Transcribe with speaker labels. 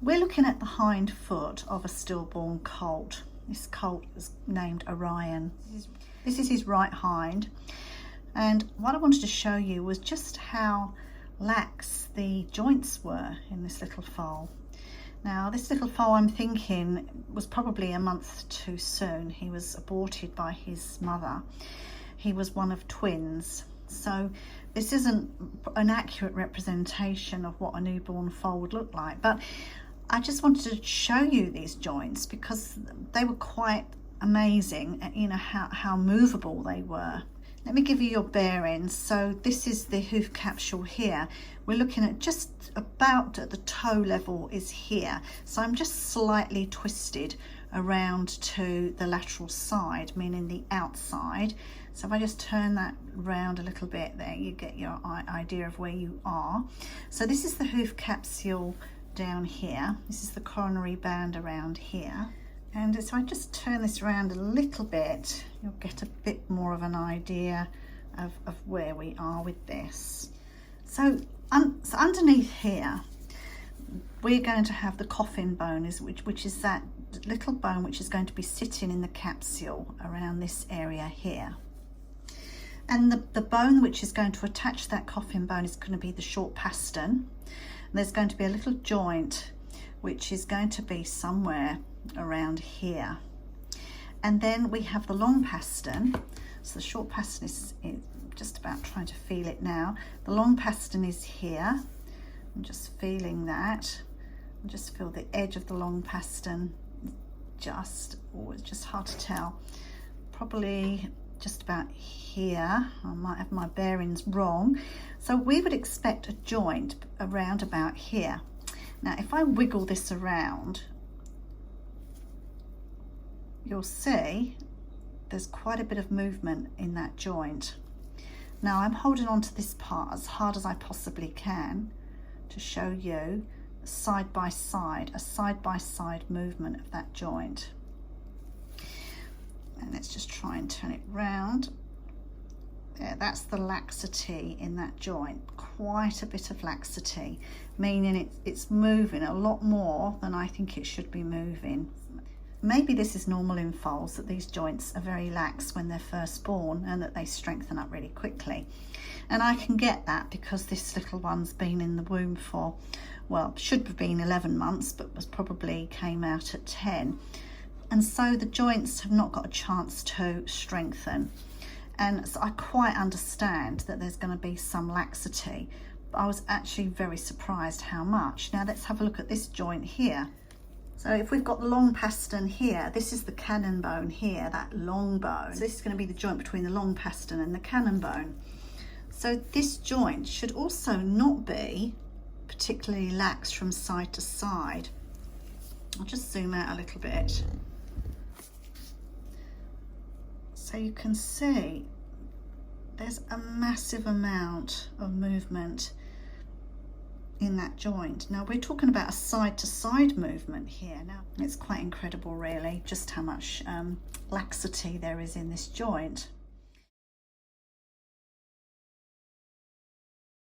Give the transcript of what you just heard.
Speaker 1: We're looking at the hind foot of a stillborn colt. This colt is named Orion. This is his right hind. And what I wanted to show you was just how lax the joints were in this little foal. Now, this little foal, I'm thinking, was probably a month too soon. He was aborted by his mother. He was one of twins. So this isn't an accurate representation of what a newborn foal would look like. But I just wanted to show you these joints because they were quite amazing, you know, how movable they were. Let me give you your bearings. So this is the hoof capsule here. We're looking at just about at the toe level is here. So I'm just slightly twisted around to the lateral side, meaning the outside. So if I just turn that round a little bit there, you get your idea of where you are. So this is the hoof capsule down here. This is the coronary band around here. And so I just turn this around a little bit, you'll get a bit more of an idea of where we are with this. So underneath here, we're going to have the coffin bone, which is that little bone which is going to be sitting in the capsule around this area here. And the bone which is going to attach that coffin bone is going to be the short pastern. And there's going to be a little joint which is going to be somewhere around here. And then we have the long pastern. So the short pastern is just about trying to feel it now. The long pastern is here. I'm just feeling that. I just feel the edge of the long pastern. It's just hard to tell. Probably just about here. I might have my bearings wrong. So we would expect a joint around about here. Now if I wiggle this around, you'll see there's quite a bit of movement in that joint. Now I'm holding on to this part as hard as I possibly can to show you a side by side movement of that joint. And let's just try and turn it round. Yeah, that's the laxity in that joint, quite a bit of laxity, meaning it's moving a lot more than I think it should be moving. Maybe this is normal in foals, that these joints are very lax when they're first born and that they strengthen up really quickly. And I can get that because this little one's been in the womb for, well, should have been 11 months, but probably came out at 10. And so the joints have not got a chance to strengthen. And so I quite understand that there's going to be some laxity, but I was actually very surprised how much. Now let's have a look at this joint here. So if we've got the long pastern here, this is the cannon bone here, that long bone. So this is going to be the joint between the long pastern and the cannon bone. So this joint should also not be particularly lax from side to side. I'll just zoom out a little bit. So you can see there's a massive amount of movement in that joint. Now we're talking about a side to side movement here. Now it's quite incredible really just how much laxity there is in this joint.